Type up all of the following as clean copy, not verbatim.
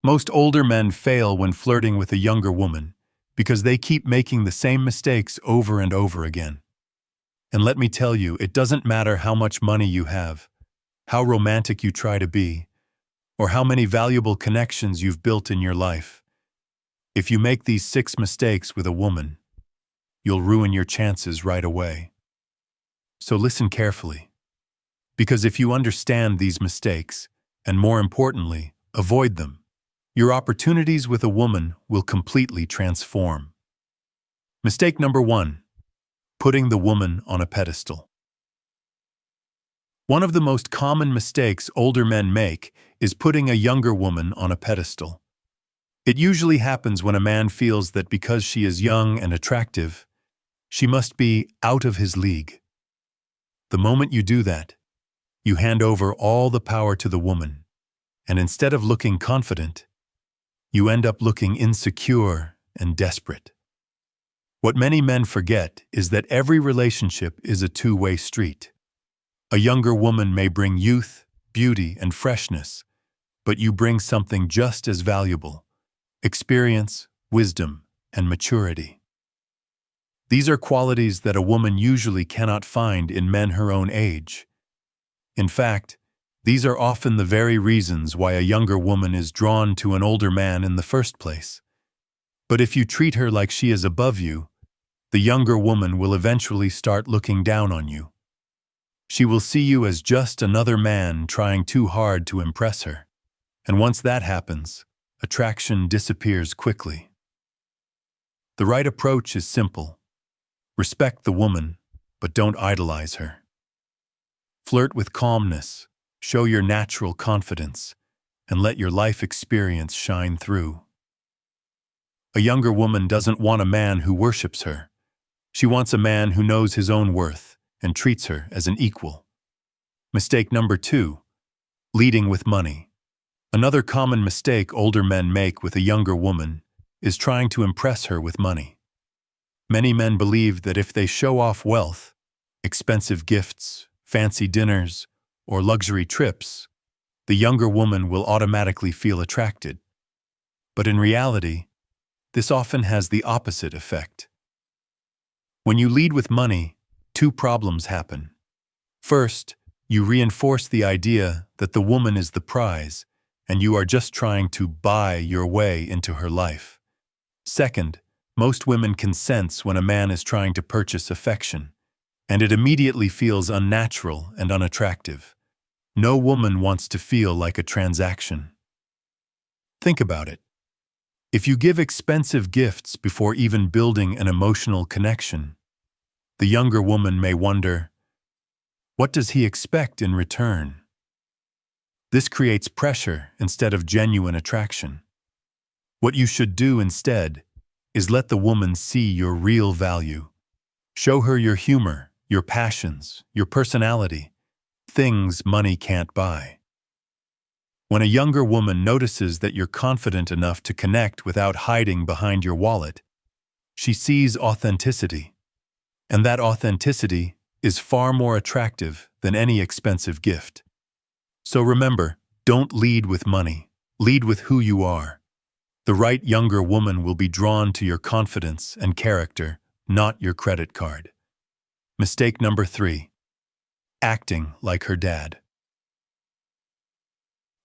Most older men fail when flirting with a younger woman because they keep making the same mistakes over and over again. And let me tell you, it doesn't matter how much money you have, how romantic you try to be, or how many valuable connections you've built in your life. If you make these 6 mistakes with a woman, you'll ruin your chances right away. So listen carefully, because if you understand these mistakes, and more importantly, avoid them, your opportunities with a woman will completely transform. Mistake number 1. Putting the woman on a pedestal. One of the most common mistakes older men make is putting a younger woman on a pedestal. It usually happens when a man feels that because she is young and attractive, she must be out of his league. The moment you do that, you hand over all the power to the woman, and instead of looking confident, you end up looking insecure and desperate. What many men forget is that every relationship is a two-way street. A younger woman may bring youth, beauty, and freshness, but you bring something just as valuable: experience, wisdom, and maturity. These are qualities that a woman usually cannot find in men her own age. In fact, these are often the very reasons why a younger woman is drawn to an older man in the first place. But if you treat her like she is above you, the younger woman will eventually start looking down on you. She will see you as just another man trying too hard to impress her. And once that happens, attraction disappears quickly. The right approach is simple. Respect the woman, but don't idolize her. Flirt with calmness, show your natural confidence, and let your life experience shine through. A younger woman doesn't want a man who worships her. She wants a man who knows his own worth and treats her as an equal. Mistake number 2. Leading with money. Another common mistake older men make with a younger woman is trying to impress her with money. Many men believe that if they show off wealth, expensive gifts, fancy dinners, or luxury trips, the younger woman will automatically feel attracted. But in reality, this often has the opposite effect. When you lead with money, 2 problems happen. First, you reinforce the idea that the woman is the prize, and you are just trying to buy your way into her life. Second, most women can sense when a man is trying to purchase affection, and it immediately feels unnatural and unattractive. No woman wants to feel like a transaction. Think about it. If you give expensive gifts before even building an emotional connection, the younger woman may wonder, what does he expect in return? This creates pressure instead of genuine attraction. What you should do instead is let the woman see your real value. Show her your humor, your passions, your personality, things money can't buy. When a younger woman notices that you're confident enough to connect without hiding behind your wallet, she sees authenticity. And that authenticity is far more attractive than any expensive gift. So remember, don't lead with money. Lead with who you are. The right younger woman will be drawn to your confidence and character, not your credit card. Mistake number 3. Acting like her dad.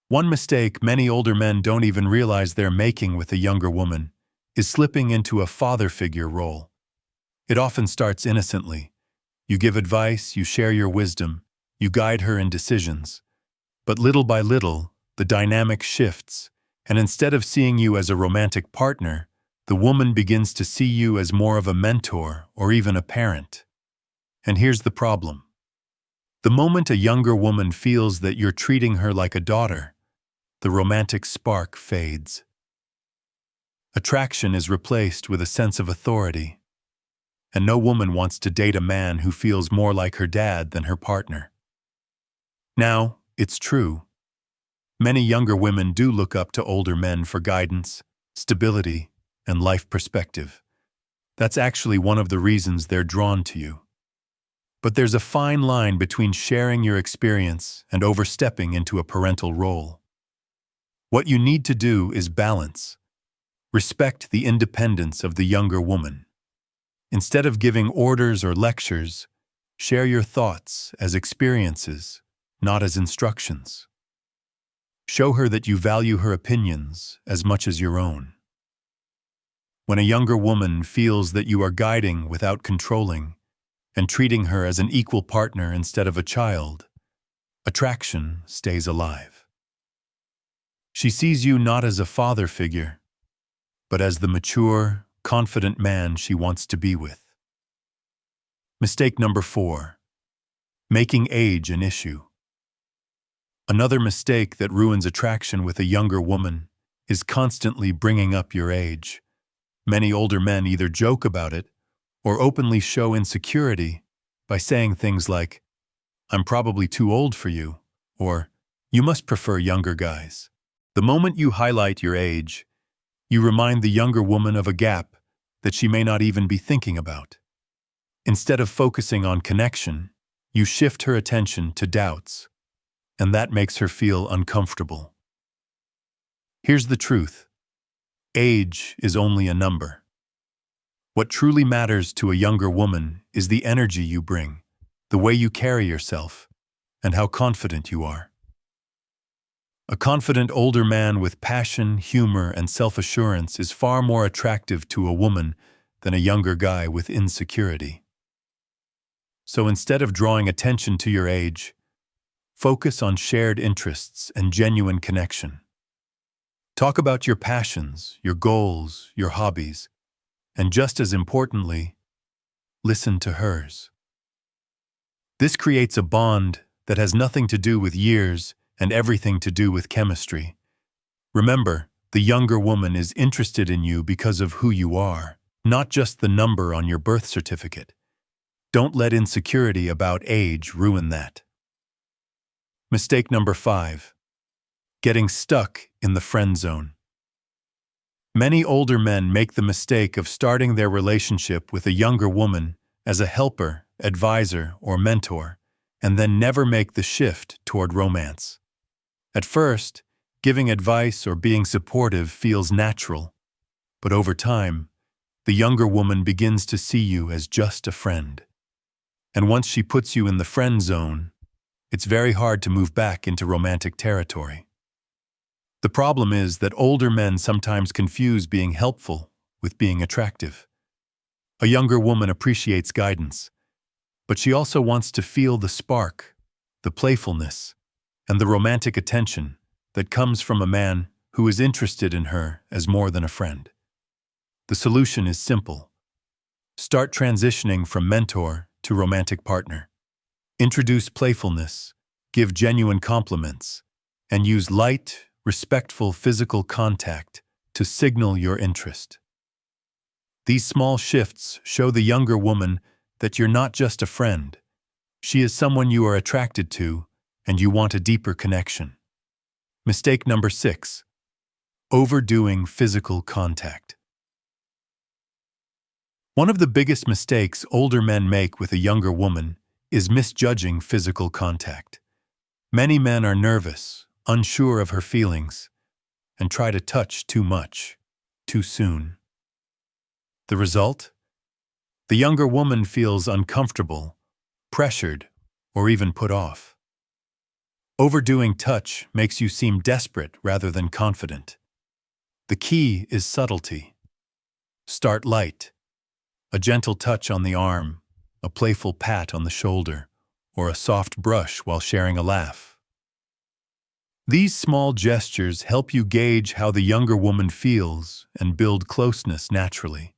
One mistake many older men don't even realize they're making with a younger woman is slipping into a father figure role. It often starts innocently. You give advice, you share your wisdom, you guide her in decisions. But little by little, the dynamic shifts, and instead of seeing you as a romantic partner, the woman begins to see you as more of a mentor or even a parent. And here's the problem. The moment a younger woman feels that you're treating her like a daughter, the romantic spark fades. Attraction is replaced with a sense of authority. And no woman wants to date a man who feels more like her dad than her partner. Now, it's true. Many younger women do look up to older men for guidance, stability, and life perspective. That's actually one of the reasons they're drawn to you. But there's a fine line between sharing your experience and overstepping into a parental role. What you need to do is balance. Respect the independence of the younger woman. Instead of giving orders or lectures, share your thoughts as experiences, not as instructions. Show her that you value her opinions as much as your own. When a younger woman feels that you are guiding without controlling and treating her as an equal partner instead of a child, attraction stays alive. She sees you not as a father figure, but as the mature, confident man she wants to be with. Mistake number 4. Making age an issue. Another mistake that ruins attraction with a younger woman is constantly bringing up your age. Many older men either joke about it or openly show insecurity by saying things like, "I'm probably too old for you," or "You must prefer younger guys." The moment you highlight your age, you remind the younger woman of a gap that she may not even be thinking about. Instead of focusing on connection, you shift her attention to doubts, and that makes her feel uncomfortable. Here's the truth. Age is only a number. What truly matters to a younger woman is the energy you bring, the way you carry yourself, and how confident you are. A confident older man with passion, humor, and self-assurance is far more attractive to a woman than a younger guy with insecurity. So instead of drawing attention to your age, focus on shared interests and genuine connection. Talk about your passions, your goals, your hobbies, and just as importantly, listen to hers. This creates a bond that has nothing to do with years and everything to do with chemistry. Remember, the younger woman is interested in you because of who you are, not just the number on your birth certificate. Don't let insecurity about age ruin that. Mistake number 5. Getting stuck in the friend zone. Many older men make the mistake of starting their relationship with a younger woman as a helper, advisor, or mentor, and then never make the shift toward romance. At first, giving advice or being supportive feels natural, but over time, the younger woman begins to see you as just a friend. And once she puts you in the friend zone, it's very hard to move back into romantic territory. The problem is that older men sometimes confuse being helpful with being attractive. A younger woman appreciates guidance, but she also wants to feel the spark, the playfulness, and the romantic attention that comes from a man who is interested in her as more than a friend. The solution is simple. Start transitioning from mentor to romantic partner. Introduce playfulness, give genuine compliments, and use light, respectful physical contact to signal your interest. These small shifts show the younger woman that you're not just a friend. She is someone you are attracted to, and you want a deeper connection. Mistake number 6. Overdoing physical contact. One of the biggest mistakes older men make with a younger woman is misjudging physical contact. Many men are nervous, unsure of her feelings, and try to touch too much, too soon. The result? The younger woman feels uncomfortable, pressured, or even put off. Overdoing touch makes you seem desperate rather than confident. The key is subtlety. Start light. A gentle touch on the arm, a playful pat on the shoulder, or a soft brush while sharing a laugh. These small gestures help you gauge how the younger woman feels and build closeness naturally.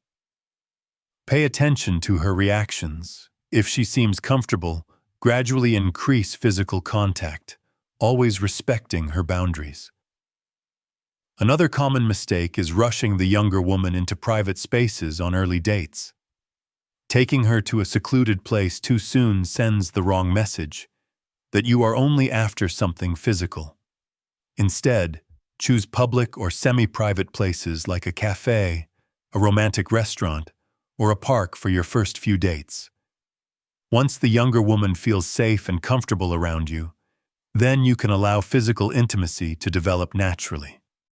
Pay attention to her reactions. If she seems comfortable, gradually increase physical contact, always respecting her boundaries. Another common mistake is rushing the younger woman into private spaces on early dates. Taking her to a secluded place too soon sends the wrong message, that you are only after something physical. Instead, choose public or semi-private places like a cafe, a romantic restaurant, or a park for your first few dates. Once the younger woman feels safe and comfortable around you, then you can allow physical intimacy to develop naturally.